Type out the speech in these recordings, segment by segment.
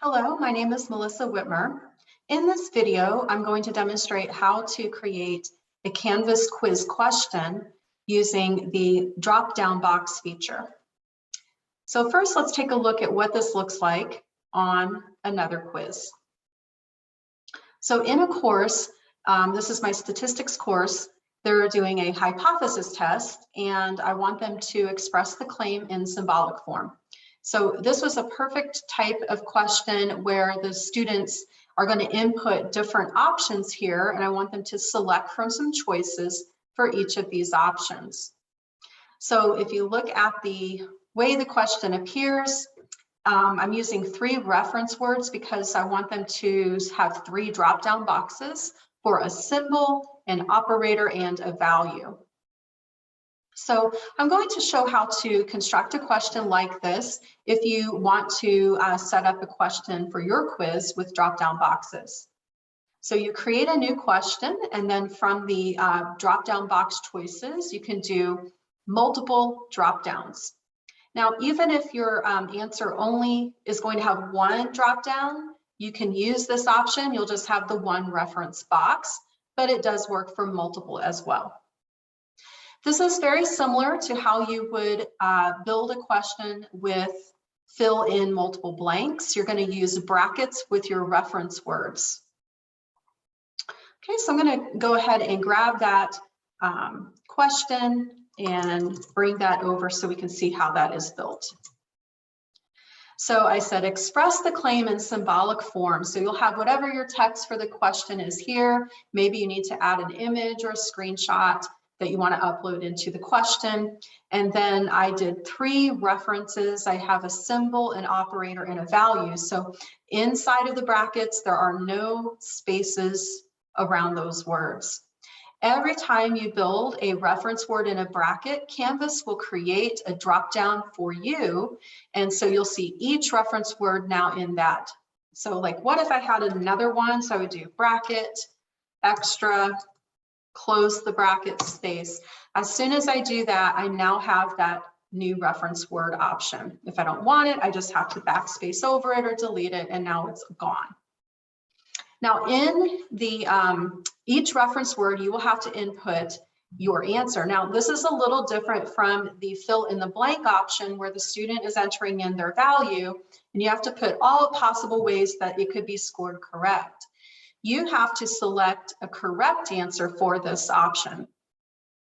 Hello, my name is Melissa Whitmer. In this video, I'm going to demonstrate how to create a Canvas quiz question using the drop-down box feature. So first, let's take a look at what this looks like on another quiz. So in a course, this is my statistics course, they're doing a hypothesis test, and I want them to express the claim in symbolic form. So this was a perfect type of question where the students are going to input different options here, and I want them to select from some choices for each of these options. So if you look at the way the question appears, I'm using 3 reference words because I want them to have 3 drop-down boxes for a symbol, an operator, and a value. So I'm going to show how to construct a question like this if you want to set up a question for your quiz with drop-down boxes. So you create a new question, and then from the drop-down box choices, you can do multiple drop-downs. Now, even if your answer only is going to have 1 drop-down, you can use this option. You'll just have the 1 reference box, but it does work for multiple as well. This is very similar to how you would build a question with fill in multiple blanks. You're going to use brackets with your reference words. Okay, so I'm going to go ahead and grab that question and bring that over so we can see how that is built. So I said express the claim in symbolic form. So you'll have whatever your text for the question is here. Maybe you need to add an image or a screenshot that you want to upload into the question. And then I did 3 references. I have a symbol, an operator, and a value. So inside of the brackets, there are no spaces around those words. Every time you build a reference word in a bracket, Canvas will create a drop-down for you. And so you'll see each reference word now in that. So like, what if I had another one? So I would do bracket, extra, close the bracket space. As soon as I do that, I now have that new reference word option. If I don't want it, I just have to backspace over it or delete it, and now it's gone. Now in the each reference word, you will have to input your answer. Now this is a little different from the fill in the blank option where the student is entering in their value, and you have to put all possible ways that it could be scored correct. You have to select a correct answer for this option.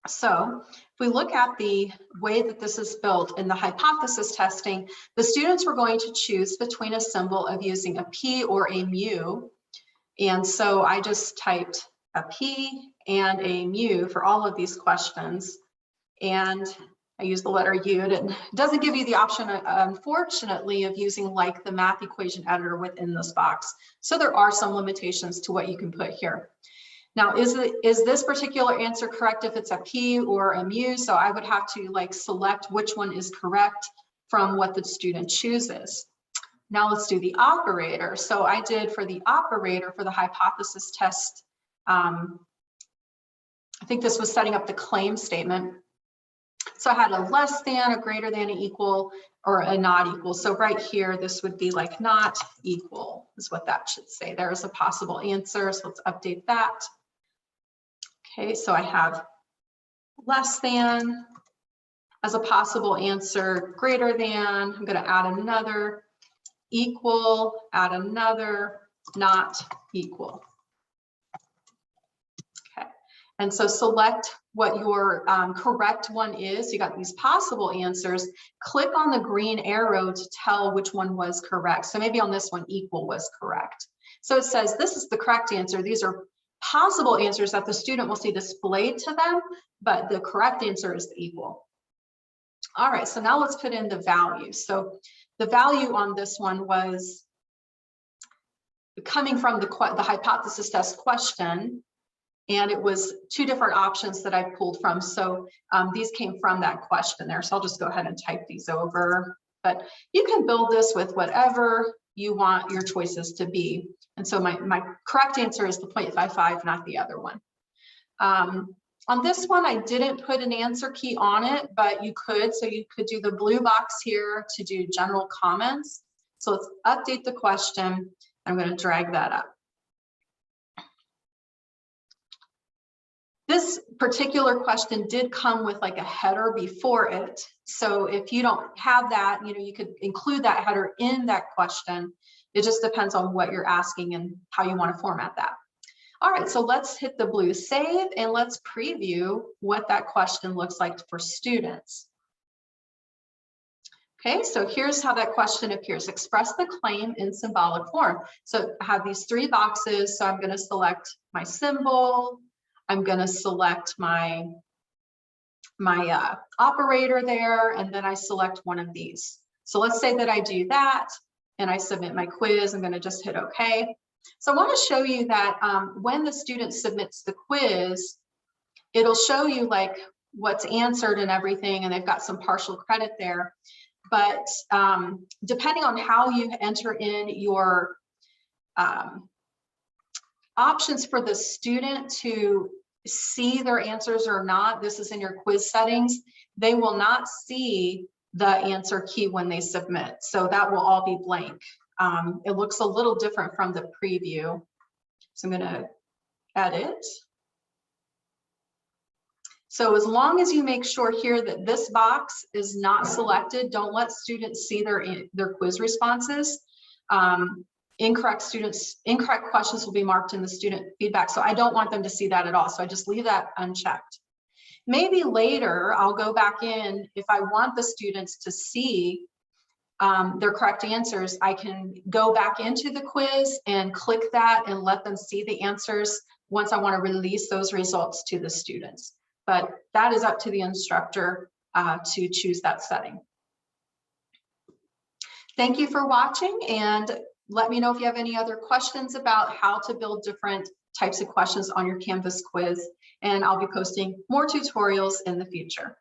So if we look at the way that this is built in the hypothesis testing, the students were going to choose between a symbol of using a P or a mu. And so I just typed a P and a mu for all of these questions. And I use the letter U. It doesn't give you the option, unfortunately, of using like the math equation editor within this box. So there are some limitations to what you can put here. Now, is this particular answer correct if it's a P or a mu? So I would have to like select which one is correct from what the student chooses. Now let's do the operator. So I did for the operator for the hypothesis test, I think this was setting up the claim statement. So I had a less than, a greater than, an equal, or a not equal. So right here, this would be like not equal is what that should say. There is a possible answer, so let's update that. Okay, so I have less than as a possible answer, greater than, I'm gonna add another, equal, add another, not equal. Okay, and so select what your correct one is. You got these possible answers. Click on the green arrow to tell which one was correct. So maybe on this one, equal was correct. So it says this is the correct answer. These are possible answers that the student will see displayed to them, but the correct answer is the equal. All right, so now let's put in the value. So the value on this one was coming from the hypothesis test question. And it was 2 different options that I pulled from. So these came from that question there. So I'll just go ahead and type these over. But you can build this with whatever you want your choices to be. And so my correct answer is the 0.55, not the other one. On this one, I didn't put an answer key on it, but you could. So you could do the blue box here to do general comments. So let's update the question. I'm going to drag that up. This particular question did come with like a header before it. So if you don't have that, you could include that header in that question. It just depends on what you're asking and how you want to format that. All right, so let's hit the blue save and let's preview what that question looks like for students. Okay, so here's how that question appears. Express the claim in symbolic form. So I have these 3 boxes. So I'm going to select my symbol. I'm going to select my operator there, and then I select one of these. So let's say that I do that and I submit my quiz. I'm going to just hit OK. So I want to show you that when the student submits the quiz, it'll show you like what's answered and everything, and they've got some partial credit there. But depending on how you enter in your options for the student to see their answers or not, this is in your quiz settings, they will not see the answer key when they submit. So that will all be blank. It looks a little different from the preview. So I'm going to edit. So as long as you make sure here that this box is not selected, don't let students see their quiz responses. Incorrect questions will be marked in the student feedback. So I don't want them to see that at all. So I just leave that unchecked. Maybe later I'll go back in if I want the students to see their correct answers. I can go back into the quiz and click that and let them see the answers once I want to release those results to the students. But that is up to the instructor to choose that setting. Thank you for watching, and let me know if you have any other questions about how to build different types of questions on your Canvas quiz, and I'll be posting more tutorials in the future.